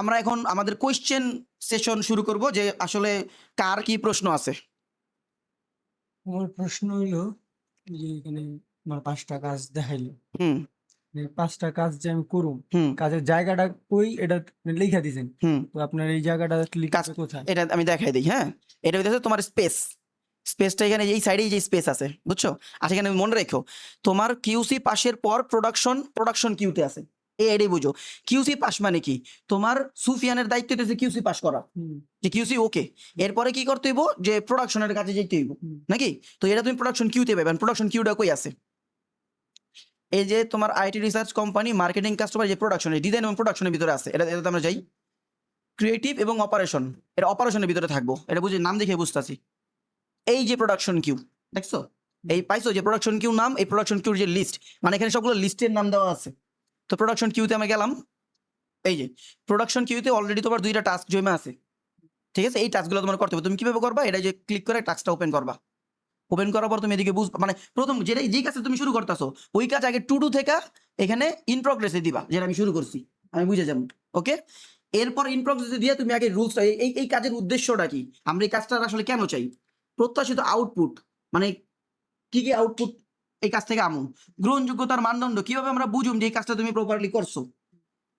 আমরা এখন আমাদের কোয়েশ্চেন সেশন শুরু করব, যে আসলে কার কি প্রশ্ন আছে। আমার প্রশ্ন হইলো যে এখানে আমার 5টা কাজ দেখাইলো। হুম 5টা কাজ যে আমি করুম, হুম কাজের জায়গাটা কই এটা লিখা দিছেন। হুম তো আপনার এই জায়গাটা ক্লিক কাজ করবে কোথায়? এটা আমি দেখাই দিই। হ্যাঁ, এটা হইতেছে তোমার স্পেসটা এখানে এই সাইডে যে স্পেস আছে, বুঝছো? আচ্ছা, এখানে মনে রেখো, তোমার কিউসি পাশের পর প্রোডাকশন কিউতে আছে। এটাই বুঝো। কিউসি পাস মানে কি? তোমার সুফিয়ানের দায়িত্ব হইতেছে কিউসি পাস করা, হুম, যে কিউসি ওকে। এরপরে কি করতে হইব? যে প্রোডাকশনের কাছে যেতে হইব, হুম, নাকি? তো এটা তুমি প্রোডাকশন কিউতে পাবে। প্রোডাকশন কিউটা কই আছে? এই যে তোমার IT research company, marketing, customer, যে প্রোডাকশন, ডিজাইন এবং প্রোডাকশনের ভিতরে আছে। এটাতে আমরা যাই। ক্রিয়েটিভ এবং অপারেশন, এটা অপারেশনের ভিতরে থাকবো। এটা বুঝি নাম দেখে বুঝতেছি। এই যে প্রোডাকশন কিউ দেখছো, এই পাইছো যে প্রোডাকশন কিউ নাম, এই প্রোডাকশন কিউর যে লিস্ট, মানে এখানে সবগুলো লিস্টের নাম দেওয়া আছে। তো প্রোডাকশন কিউতে আমি গেলাম। এই যে প্রোডাকশন কিউতে অলরেডি তোমার 2টা টাস্ক জমা আছে, ঠিক আছে? এই টাস্কগুলো তোমার করতে হবে। তুমি কিভাবে করবা? এটা যে ক্লিক করে টাস্কটা ওপেন করবা। ওপেন করার পর তুমি এদিকে বুঝবা, মানে প্রথম যেই কাজে তুমি শুরু করতেছো ওই কাজ আগে টু ডু থেকে এখানে ইন প্রগ্রেসে দিবা, যেটা আমি শুরু করছি, আমি বুঝে যাবো। ওকে, এরপর ইন প্রগ্রেসে দিয়ে তুমি আগে রুলসটা, এই কাজের উদ্দেশ্যটা কি, আমরা এই কাজটা আসলে কেন চাই, প্রত্যাশিত আউটপুট, মানে কি কি আউটপুট এই কাজ থেকে আমু, গ্রহণযোগ্যতার মানদণ্ড, কিভাবে আমরা বুঝুম যে এই কাজটা তুমি প্রপারলি করছো,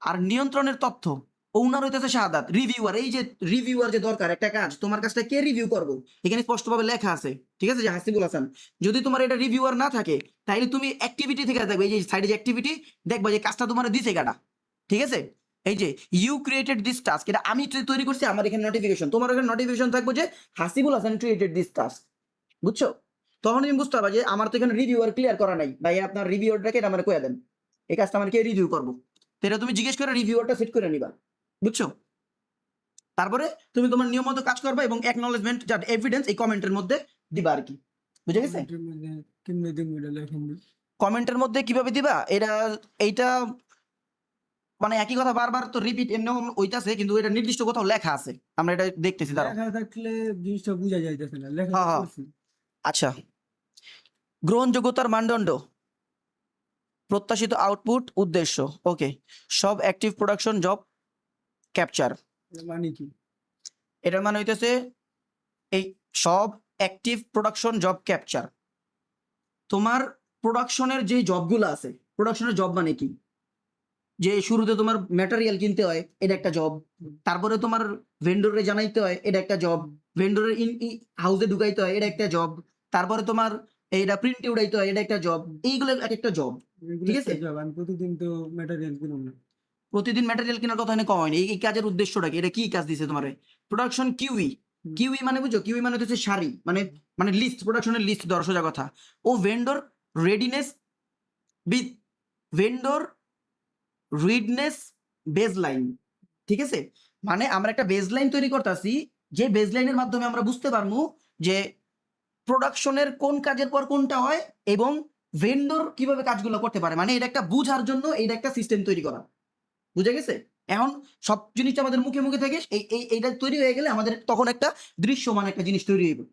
আর নিয়ন্ত্রণের তথ্য। ওনার হইতেছে শাহাদাত, রিভিউয়ার। এই যে রিভিউয়ার যে দরকার, একটা কাজ তোমার কাজটা কে রিভিউ করবো, এখানে স্পষ্টভাবে লেখা আছে, ঠিক আছে, যে হাসিবুল হাসান। যদি তোমার এটা রিভিউয়ার না থাকে, তাহলে তুমি অ্যাক্টিভিটি থেকে দেখবে, এই যে সাইডে যে অ্যাক্টিভিটি, দেখবা যে কাজটা তোমার দিছে কাটা, ঠিক আছে? এই যে ইউ ক্রিয়েটেড দিস টাস্ক, এটা আমি তৈরি করছি, আমার এখানে নোটিফিকেশন, তোমার এখানে নোটিফিকেশন থাকবে যে Hasibul Hasan created this task, বুঝছো? তখন তুমি বুঝতে পারবা যে আমার তো এখানে রিভিউয়ার ক্লিয়ার করা নাই, ভাই আপনার রিভিউয়ারটাকে এটা আমার কয়ে দেন, এই কাজটা আমার কে রিভিউ করবো। তো এটা তুমি জিজ্ঞেস করে রিভিউয়ারটা সেট করে নিবা, বুঝছো? তারপরে তুমি তোমার নিয়ম মতো কাজ করবা এবং অ্যাকনলেজমেন্ট, যার এভিডেন্স এই কমেন্টের মধ্যে দিবা আর কি, বুঝে গেছে? কমেন্টের মধ্যে কেমনে দিন এটা লেখেন দিন। কমেন্টের মধ্যে কিভাবে দিবা এইটা মানে একই কথা বারবার তো রিপিট এমনিও হইতাছে, কিন্তু এটা নির্দিষ্ট কোথাও লেখা আছে, আমরা এটা দেখতেছি, দাঁড়াও। লেখা থাকলে জিনিসটা বোঝা যাইতেছে না, লেখা হ্যাঁ তো হ্যাঁ, করছি। আচ্ছা। গ্রহণযোগ্যতার মানদণ্ড, প্রত্যাশিত আউটপুট, উদ্দেশ্য, ওকে। সব অ্যাক্টিভ প্রোডাকশন জব ক্যাপচার, এর মানে কি? এটার মানে হইতেছে এই সব অ্যাক্টিভ প্রোডাকশন জব ক্যাপচার, তোমার প্রোডাকশনের যে জবগুলো আছে, প্রোডাকশনের জব মানে কি, যে শুরুতে তোমার ম্যাটেরিয়াল কিনতে হয়, এটা একটা জব। তারপরে তোমার ভেন্ডরে জানাইতে হয়, এটা একটা জব। ভেন্ডরের হাউসে ঢুকাইতে হয়, এটা একটা জব। তারপরে তোমার এইটা প্রিন্টে উড়াইতে হয়, এটা একটা জব। এইগুলো এক একটা জব, এগুলো ঠিক একটা আছে? জব, আমি প্রতিদিন তো ম্যাটেরিয়াল কিনুম না। প্রতিদিন ম্যাটেরিয়াল কেনার কথা এখানে কম হয়নি। এই কাজের উদ্দেশ্যটা কি, এটা কি কাজ দিছে তোমার? Production kiwi. হুম, কিউই মানে বুঝো, কিউই মানে হচ্ছে সারি, মানে মানে লিস্ট, প্রোডাকশনের লিস্ট দেওয়ার সোজা কথা। ও vendor readiness with vendor readiness baseline, ঠিক আছে? মানে আমরা একটা বেজলাইন তৈরি করতেছি, যে বেজলাইনের মাধ্যমে আমরা বুঝতে পারবো যে প্রোডাকশনের কোন কাজের পর কোনটা হয় এবং ভেন্ডর কিভাবে কাজগুলো করতে পারে, মানে এটা একটা বুঝার জন্য এটা একটা সিস্টেম তৈরি করা, বুঝে গেছে? এখন সব জিনিসটা আমাদের মুখে মুখে থাকে, এইটা তৈরি হয়ে গেলে আমাদের তখন একটা দৃশ্যমান একটা জিনিস তৈরি হইবে।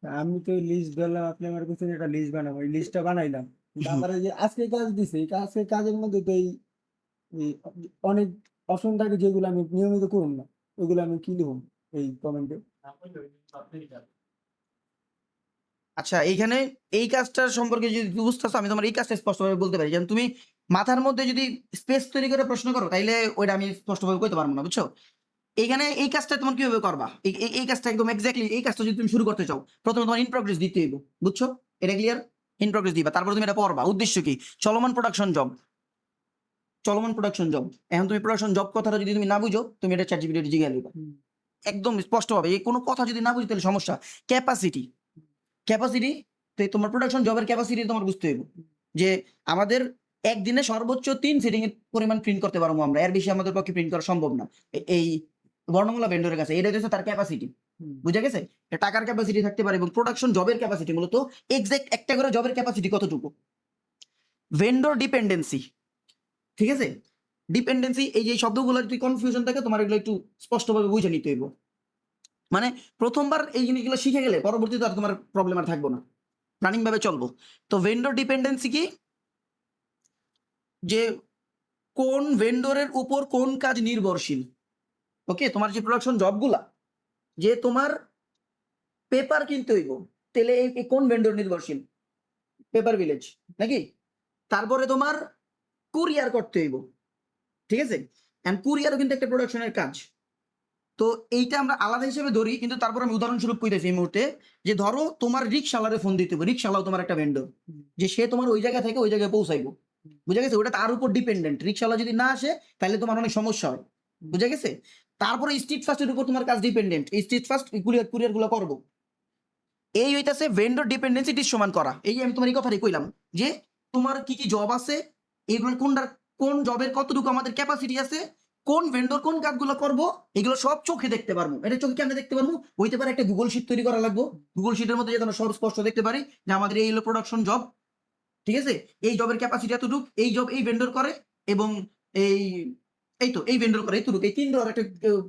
আমি তো লিস্ট ধরলাম, আপনি আমার কাছে একটা লিস্ট বানাবো, এই লিস্টটা বানাইলাম। কিন্তু আমার এই যে আজকে কাজ দিছে, এই আজকে কাজের মধ্যে তো এই অনেক অপশন থাকে যেগুলো আমি নিয়মিত করুন না, ওগুলো আমি কি লিখুন এই কমেন্টে? আচ্ছা, এইখানে এই কাজটার সম্পর্কে যদি বুঝতেছো, আমি তোমার এই কাজটা স্পষ্টভাবে বলতে পারি, যেমন তুমি মাথার মধ্যে যদি স্পেস তৈরি করে প্রশ্ন করো, তাইলে ওইটা আমি স্পষ্টভাবে কইতে পারবো না, বুঝছো? এইখানে এই কাজটা তোমার কিভাবে করবা, এই কাজটা একদম এক্স্যাক্টলি, এই কাজটা যদি তুমি শুরু করতে চাও, প্রথমে তোমার ইন প্রগ্রেস দিতে হইব, বুঝছো? এটা ক্লিয়ার? ইন প্রগ্রেস দিবা, তারপর তুমি এটা পড়বা। উদ্দেশ্য কি? চলমান প্রোডাকশন জব, চলমান প্রোডাকশন জব। এখন তুমি প্রোডাকশন জব কথাটা যদি তুমি না বুঝো, তুমি এটা চ্যাটজিপিটি জিজ্ঞাসা দিবা একদম স্পষ্টভাবে। এই কোনো কথা যদি না বুঝি তাহলে সমস্যা। ক্যাপাসিটি, ক্যাপাসিটি, তো তোমার প্রোডাকশন জবের ক্যাপাসিটি তোমার বুঝতে হইব, যে আমাদের একদিনে সর্বোচ্চ 3 সিটিং এর পরিমাণ প্রিন্ট করতে পারবো আমরা, এর বেশি আমাদের পক্ষে প্রিন্ট করা সম্ভব না। এই বর্ণমালা ভেন্ডরের কাছে এটা হচ্ছে তার ক্যাপাসিটি, বুঝা গেছে? এটা টাকার ক্যাপাসিটি থাকতে পারে, এবং প্রোডাকশন জবের ক্যাপাসিটি মূলত এক্সাক্ট একটা করে জবের ক্যাপাসিটি কতটুকু। ভেন্ডর ডিপেন্ডেন্সি, ঠিক আছে? ডিপেন্ডেন্সি, এই যে শব্দগুলো যদি কনফিউশন থাকে, তোমার এগুলো একটু স্পষ্টভাবে বুঝে নিতে হইব। মানে প্রথমবার এই জিনিসগুলো শিখে গেলে পরবর্তীতে আর তোমার প্রবলেম আর থাকবো না, রানিং ভাবে চলবো। তো ভেন্ডর ডিপেন্ডেন্সি কি, যে কোন ভেন্ডরের উপর কোন কাজ নির্ভরশীল। ওকে, তোমার যে প্রোডাকশন জবগুলা, যে তোমার পেপার কিনতে হইব, তাহলে এই কোন ভেন্ডর নির্ভরশীল? পেপার ভিলেজ নাকি? তারপরে তোমার কুরিয়ার করতে হইব, ঠিক আছে? এন্ড কুরিয়ারও কিন্তু একটা প্রোডাকশনের কাজ। তো এইটা আমরা আলাদা হিসেবে ধরি, কিন্তু তারপর আমি উদাহরণস্বরূপ কইতেছি এই মুহূর্তে, যে ধরো তোমার রিক্সাওয়ালারে ফোন দিতে হবে, রিক্সাওয়ালাও তোমার একটা ভেন্ডর, যে সে তোমার ওই জায়গা থেকে ওই জায়গায় পৌঁছাইবো, বুঝা গেছে? ওটা তার উপর ডিপেন্ডেন্ট। রিক্সাওয়ালা যদি না আসে তাহলে তোমার অনেক সমস্যা হয়, বুঝা গেছে? তারপরে স্ট্রিট ফাস্টের উপর তোমার কাজ ডিপেন্ডেন্ট, স্ট্রিট ফাস্ট কুরিয়ার গুলো করবো। এই হইতাছে ভেন্ডর ডিপেন্ডেন্সি দৃশ্যমান করা। এই যে আমি তোমার এই কথাটাই কইলাম, যে তোমার কি কি জব আছে, এগুলোর কোন জবের কতটুকু আমাদের ক্যাপাসিটি আছে, কোন ভেন্ডর কোন কাজগুলো করব, এগুলো সব চোখে দেখতে পারবো। এটা চোখে কেমনে দেখতে পারবো? হইতে পারে একটা গুগল শিট তৈরি করা লাগবে, গুগল শিটের মধ্যে যেন সব স্পষ্ট দেখতে পারি যে আমাদের এই হলো প্রোডাকশন জব, ঠিক আছে? এই জবের ক্যাপাসিটি এতটুকু, এই জব এই ভেন্ডর করে, এবং এই এই তো এই ভেন্ডর করে এতটুকু, এই তিন ধর একটা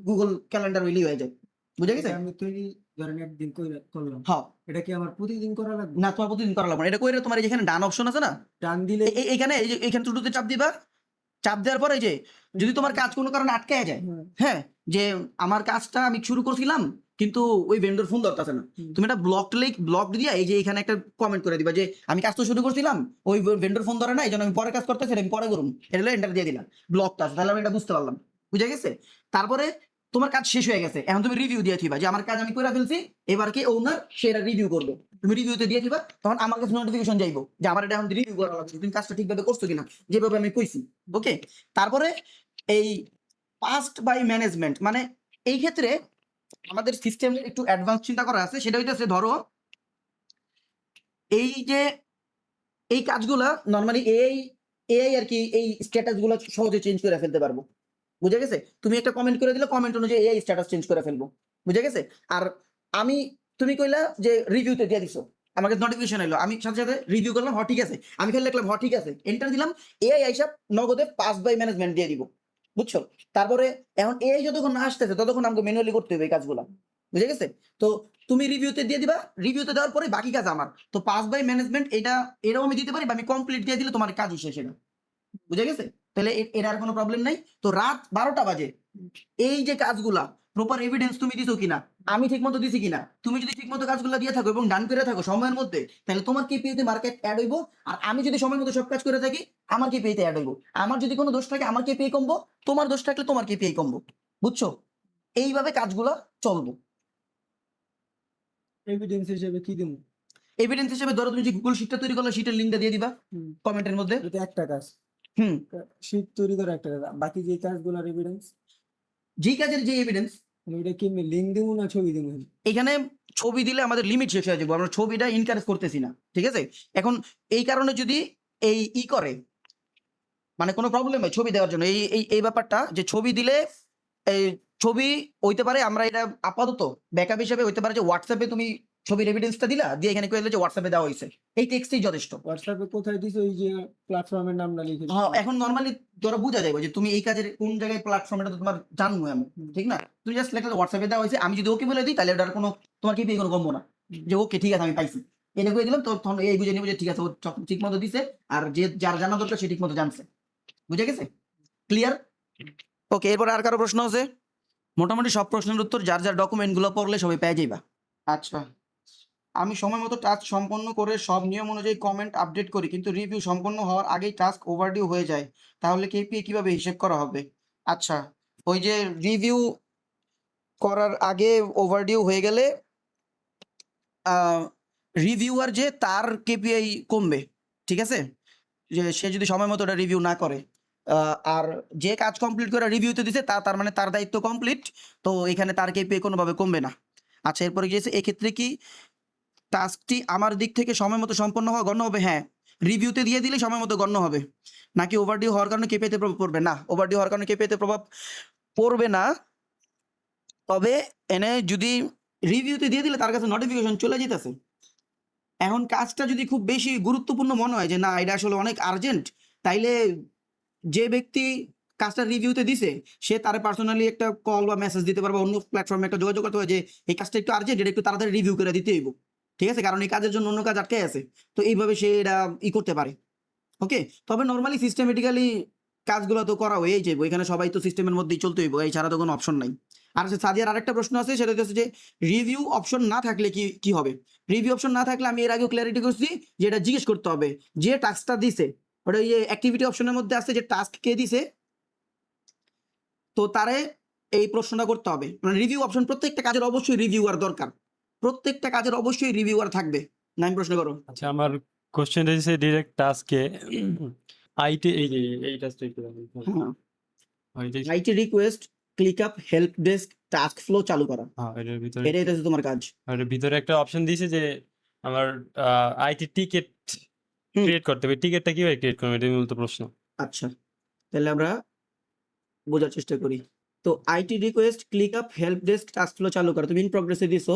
গুগল ক্যালেন্ডার হইলেই হয়ে যায়, বুঝা গেছে? এটা আমি তৈরি ধরেন একদিন করলাম, হ্যাঁ, এটা কি আমার প্রতিদিন করা লাগবে? না তোমার প্রতিদিন করা লাগবে না। এটা কইরে তোমার এই যেখানে ডান অপশন আছে না, টান দিলে এইখানে এই যে এইখানে টুটুতে চাপ দিবা, চাপ দেওয়ার পরে যে যদি তোমার কাজ কোনো কারণে আটকে যায়, হ্যাঁ, হ্যাঁ, যে আমার কাজটা আমি শুরু করছিলাম কিন্তু ওই ভেন্ডর ফোন ধরতেছে না, তুমি এটা ব্লক দিয়া এই যে এখানে একটা কমেন্ট করে দিবা যে আমি কাজ তো শুরু করছিলাম, ওই ভেন্ডর ফোন ধরে না, এই জন্য আমি পরে কাজ করতেছি, আমি পরে করুন, এটা হলো এন্টার দিয়ে দিলাম, ব্লকটা আছে, তাহলে আমি এটা বুঝতে পারলাম, বুঝে গেছে? তারপরে তোমার কাজ শেষ হয়ে গেছে, এখন তুমি রিভিউ দিয়ে দিবা যে আমার কাজ আমি করে ফেলছি, এবার কি ওনার সেটা রিভিউ করবে, তুমি রিভিউতে দিয়ে দিবা, তখন আমার কাছে নোটিফিকেশন যাইবো যে আমার এটা এখন রিভিউ করা লাগছে, তুমি কাজটা ঠিকভাবে করছো কিনা, যেভাবে আমি কইছি। ওকে, তারপরে এই পাস্ট বাই ম্যানেজমেন্ট, মানে এই ক্ষেত্রে আমাদের সিস্টেম একটু অ্যাডভান্স চিন্তা করা আছে। সেটা হইতেছে ধরো এই যে এই কাজগুলা নর্মালি এই আর কি এই স্ট্যাটাস গুলো সহজে চেঞ্জ করে ফেলতে পারবো, বুঝে গেছে? তুমি একটা কমেন্ট করে দিলে, কমেন্ট অনুযায়ী এই স্ট্যাটাস চেঞ্জ করে ফেলবো, বুঝে গেছে? আর আমি, তুমি কইলা যে রিভিউতে দিয়ে দিছো, আমাকে নোটিফিকেশন এলো, আমি সাথে সাথে রিভিউ করলাম, হ ঠিক আছে, আমি খালি লিখলাম হ ঠিক আছে, এন্টার দিলাম, এআই হিসাব নগদে পাস বাই ম্যানেজমেন্ট দিয়ে দিব, বুঝছো? তারপরে এখন এআই যতক্ষণ না আসতেছে ততক্ষণ আমাকে ম্যানুয়ালি করতে হবে এই কাজগুলো, বুঝে গেছে? তো তুমি রিভিউতে দিয়ে দিবা, রিভিউতে দেওয়ার পরে বাকি কাজ আমার, তো পাস বাই ম্যানেজমেন্ট এটাও আমি দিতে পারি, বা আমি কমপ্লিট দিয়ে দিলে তোমার কাজ শেষ, এটা বুঝে গেছে? তাহলে এর আর কোনো প্রবলেম নাই। তো রাত 12টা বাজে, এই যে কাজগুলা প্রপার এভিডেন্স তুমি দিছো কিনা, আমি ঠিক মতো দিছি কিনা, তুমি যদি ঠিক মতো কাজগুলো দিয়ে থাকো এবং ডান করে থাকো সময়ের মধ্যে, তাহলে তোমার কেপিআইতে মার্কেট অ্যাড হইব। আর আমি যদি সময় মতো সব কাজ করে থাকি, আমার কেপিআইতে অ্যাড হইব। আমার যদি কোনো দোষ থাকে, আমার কেপিআই কমবো, তোমার দোষ থাকলে তোমার কেপিআই কমবো, বুঝছো? এইভাবে কাজগুলো চলবো। এভিডেন্স হিসেবে কি দিব? এভিডেন্স হিসেবে ধরো তুমি যে গুগল শিটটা তৈরি করলে, শিটের লিঙ্কটা দিয়ে দিবা কমেন্টের মধ্যে। এটা একটা কাজ, হুম, শীট তৈরি করা একটা কাজ, বাকি যে কাজগুলোর এভিডেন্স, যেই কাজের যে এভিডেন্স, ওইটা কি লিঙ্ক দিব না ছবি দিব? এখানে ছবি দিলে আমাদের লিমিট শেষ হয়ে যাবে, আমরা ছবিটা ইনকারেজ করতেছি না, ঠিক আছে? এখন এই কারণে যদি এই করে, মানে কোনো প্রবলেম হয় ছবি দেওয়ার জন্য, এই ব্যাপারটা যে ছবি দিলে, এই ছবি হইতে পারে, আমরা এটা আপাতত ব্যাকআপ হিসেবে হইতে পারে যে হোয়াটসঅ্যাপে তুমি ছবির এভিডেন্সটা দিলা, দিয়ে এখানে কইলে যে হোয়াটসঅ্যাপে দেওয়া হয়েছে, এই টেক্সটই যথেষ্ট। হোয়াটসঅ্যাপে কোথায় দিছো? ওই যে প্ল্যাটফর্মের নামটা লিখে হ্যাঁ, এখন নর্মালি ধরো বোঝা যাবে যে তুমি এই কাজের কোন জায়গায় প্ল্যাটফর্ম, এটা তো তোমার জানবো আমি, ঠিক না? তুমি জাস্ট লেখা হোয়াটসঅ্যাপে দেওয়া হয়েছে, আমি যদি ওকে বলে দিই তাহলে ওটার কোনো, তোমার কি কোনো গম্য না, যে ওকে ঠিক আছে আমি পাইছি, এটা করে দিলাম, তো তখন এই বুঝে নিব যে ঠিক আছে ও ঠিক মতো দিছে, আর যে যার জানা দরকার সে ঠিক মতো জানছে, বুঝে গেছে? ক্লিয়ার? ওকে, এরপর আর কারো প্রশ্ন আছে? মোটামুটি সব প্রশ্নের উত্তর যার যার ডকুমেন্টগুলো পড়লে সবাই পেয়ে যাইবা। আচ্ছা, আমি সময় মতো টাস্ক সম্পন্ন করে সব নিয়ম অনুযায়ী কমেন্ট আপডেট করি, কিন্তু রিভিউ সম্পন্ন হওয়ার আগেই টাস্ক ওভারডিউ হয়ে যায়, তাহলে কেপিএ কিভাবে হিসেব করা হবে? আচ্ছা, ওই যে রিভিউ করার আগে ওভারডিউ হয়ে গেলে রিভিউয়ার যে তার কেপিআই কমবে, ঠিক আছে? যে সে যদি সময় মতো ওটা রিভিউ না করে, আর যে কাজ কমপ্লিট করে রিভিউতে দিছে তার মানে তার দায়িত্ব কমপ্লিট, তো এখানে তার কেপিআই কোনোভাবে কমবে না। আচ্ছা, এরপরে গিয়েছে এক্ষেত্রে কি টাস্কটি আমার দিক থেকে সময় মতো সম্পন্ন হওয়া গণ্য হবে? হ্যাঁ, রিভিউতে দিয়ে দিলে সময় মতো গণ্য হবে, নাকি ওভারডিউ হওয়ার কারণে কেপিআইতে প্রভাব পড়বে? না, ওভারডিউ হওয়ার কারণে কেপিআইতে প্রভাব পড়বে না। তবে এনে যদি রিভিউতে দিয়ে দিলে তার কাছে নোটিফিকেশন চলে যেতেছে, এখন কাজটা যদি খুব বেশি গুরুত্বপূর্ণ মনে হয় যে না এটা আসলে অনেক আর্জেন্ট, তাইলে যে ব্যক্তি কাজটা রিভিউতে দিছে সে তার পার্সোনালি একটা কল বা মেসেজ দিতে পারবে, অন্য প্ল্যাটফর্মে একটা যোগাযোগ করতে হবে যে এই কাজটা একটু আর্জেন্ট, এটা একটু তাড়াতাড়ি রিভিউ করে দিতে হইব, ঠিক আছে? কারণ এই কাজের জন্য অন্য কাজ আটকে আছে, তো এইভাবে সে এটা করতে পারে। ওকে, তবে নর্মালি সিস্টেমেটিক্যালি কাজগুলো তো করা হয়েই যাবে, এখানে সবাই তো সিস্টেমের মধ্যেই চলতে হইব, এই ছাড়া তো কোনো অপশন নাই। আর সাদিয়ার আরেকটা প্রশ্ন আছে, সেটা হচ্ছে যে রিভিউ অপশন না থাকলে কি কি হবে। রিভিউ অপশন না থাকলে আমি এর আগেও ক্লিয়ারিটি করছি যে এটা জিজ্ঞেস করতে হবে যে টাস্কটা দিছে, ওটা ওই যে অ্যাক্টিভিটি অপশনের মধ্যে আছে যে টাস্ক কে দিছে, তো তারে এই প্রশ্নটা করতে হবে। মানে রিভিউ অপশন প্রত্যেকটা কাজের অবশ্যই রিভিউয়ার দরকার, প্রত্যেকটা কাজের অবশ্যই রিভিউয়ার থাকবে। নাম প্রশ্ন করো। আচ্ছা, আমার কোশ্চেন দিয়েছে ডিরেক্ট টাস্কে আইটি, এই টাস্কটা একটু হ্যাঁ, IT request click up help desk task flow চালু করা, হ্যাঁ এটার ভিতরে এটাই হচ্ছে তোমার কাজ। এটার ভিতরে একটা অপশন দিয়েছে যে আমার আইটি টিকেট হুম। ক্রিয়েট করতে হবে। টিকেটটা কিভাবে ক্রিয়েট করবে, এটাই মূলত প্রশ্ন। আচ্ছা, তাহলে আমরা বোঝার চেষ্টা করি। তো IT request click up help desk task flow চালু করা, তুমি ইন প্রগ্রেসে দিছো,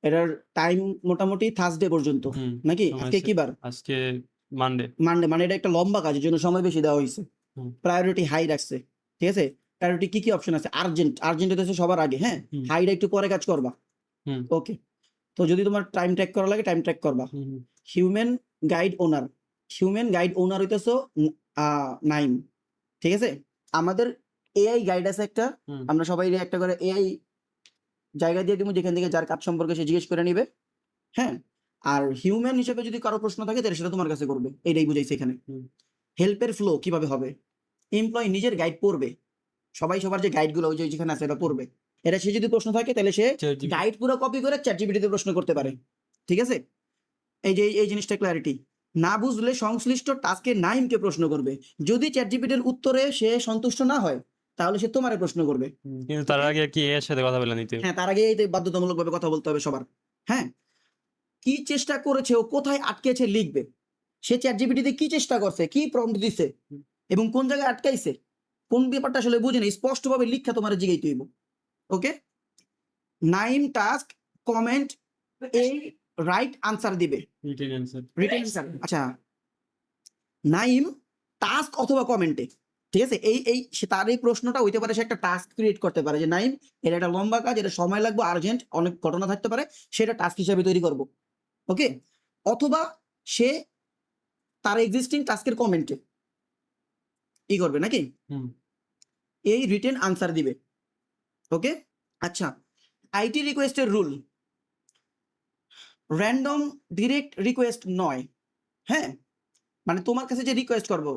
এটার টাইম মোটামুটি থার্সডে পর্যন্ত হুম, নাকি? সময় আজকে আছে। কি বার? আজকে মানডে। মানডে, মানে এটা একটা লম্বা কাজের জন্য সময় বেশি দেওয়া হয়েছে, হুম। প্রায়োরিটি হাই রাখছে, ঠিক আছে। প্রায়োরিটি কি কি অপশন আছে? আর্জেন্ট, আর্জেন্ট হচ্ছে সবার আগে, হ্যাঁ। হুম। হাইটা একটু পরে কাজ করবা, হুম। ওকে। তো যদি তোমার টাইম ট্র্যাক করা লাগে টাইম ট্র্যাক করবা। হুম, হুম। হিউম্যান গাইড ওনার, হিউম্যান গাইড ওনার হইতেছো নাইম, ঠিক আছে। আমাদের এআই গাইড আছে একটা, হুম। আমরা সবাই একটা করে এআই জায়গা দিয়ে দিব, যেখান থেকে যার কাজ সম্পর্কে সে জিজ্ঞেস করে নিবে, হ্যাঁ। আর হিউম্যান হিসেবে যদি কারো প্রশ্ন থাকে তাহলে সেটা তোমার কাছে করবে, এইটাই বুঝাইছে এখানে। হুম। হেল্পের ফ্লো কিভাবে হবে? এমপ্লয় নিজের গাইড পড়বে, সবাই সবার যে গাইডগুলো ওই যে যেখানে আছে এটা পড়বে, এটা সে যদি প্রশ্ন থাকে তাহলে সে ChatGPT গাইড পুরো কপি করে চ্যাটজিপিটিতে প্রশ্ন করতে পারে, ঠিক আছে। এই যে এই জিনিসটা ক্ল্যারিটি। না বুঝলে সংশ্লিষ্ট টাস্কে নাইমকে প্রশ্ন করবে, যদি চ্যাটজিপিটির উত্তরে সে সন্তুষ্ট না হয় তাহলে সে তোমারে প্রশ্ন করবে। কিন্তু তার আগে কি এর সাথে কথা বলে নিতে হবে? হ্যাঁ, তার আগে এই বাধ্যতামূলকভাবে কথা বলতে হবে সবার, হ্যাঁ। কি চেষ্টা করেছে ও, কোথায় আটকেছে লিখবে, সে চ্যাটজিপিটিতে কি চেষ্টা করছে, কি প্রম্পট দিছে এবং কোন জায়গায় আটকাইছে, কোন ব্যাপারটা আসলে বুঝে নেই, স্পষ্টভাবে লিখা তোমার জিগাইতে হইব, ওকে। নাইম টাস্ক কমেন্ট এই রাইট আনসার দিবে, রিটেন অ্যান্সার। Written answer. আচ্ছা, নাইম টাস্ক অথবা কমেন্টে, ঠিক আছে। তার এই প্রশ্নটা হইতে পারে, সে একটা টাস্ক ক্রিয়েট করতে পারে যে নাইম এটা একটা লম্বা কাজ, এটা সময় লাগবে, আর্জেন্ট, অনেক ঘটনা থাকতে পারে, সেটা টাস্ক হিসাবে তৈরি করব, ওকে। অথবা সে তার এক্সিস্টিং টাস্কের কমেন্টে ই করবে নাকি, হুম। এই রিটেন আনসার দিবে, ওকে। আচ্ছা, আইটি রিকোয়েস্টের রুল র্যান্ডম ডিরেক্ট রিকোয়েস্ট নয়, হ্যাঁ। মানে তোমার কাছে যে রিকোয়েস্ট করবো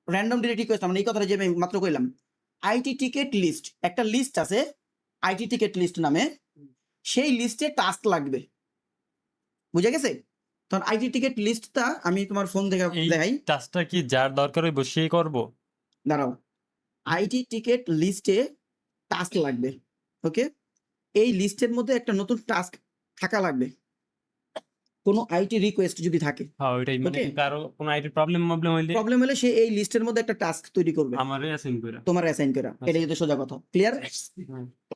র্যান্ডম ডিরেক্ট রিকোয়েস্ট, মানে এই কথাটা যে আমি মাত্র কইলাম, আইটি টিকেট লিস্ট, একটা লিস্ট আছে আইটি টিকেট লিস্ট নামে, সেই লিস্টে টাস্ক লাগবে, বুঝা গেছে। তখন আইটি টিকেট লিস্টটা আমি তোমার ফোন থেকে এই দেখাই, টাস্কটা কি যার দরকার হইব সেই করব? দাঁড়াও। আইটি টিকেট লিস্টে টাস্ক লাগবে, ওকে। এই লিস্টের মধ্যে একটা নতুন টাস্ক থাকা লাগবে, কোনো আইটি রিকোয়েস্ট যদি থাকে, হ্যাঁ, ওইটাই। মানে Okay. কারো কোনো আইটি প্রবলেম হইলে প্রবলেম হলে সে এই লিস্টের মধ্যে একটা টাস্ক তৈরি করবে, আমারে অ্যাসাইন করে। তোমার অ্যাসাইন করা, এটাই তো সোজা কথা, ক্লিয়ার। হ্যাঁ।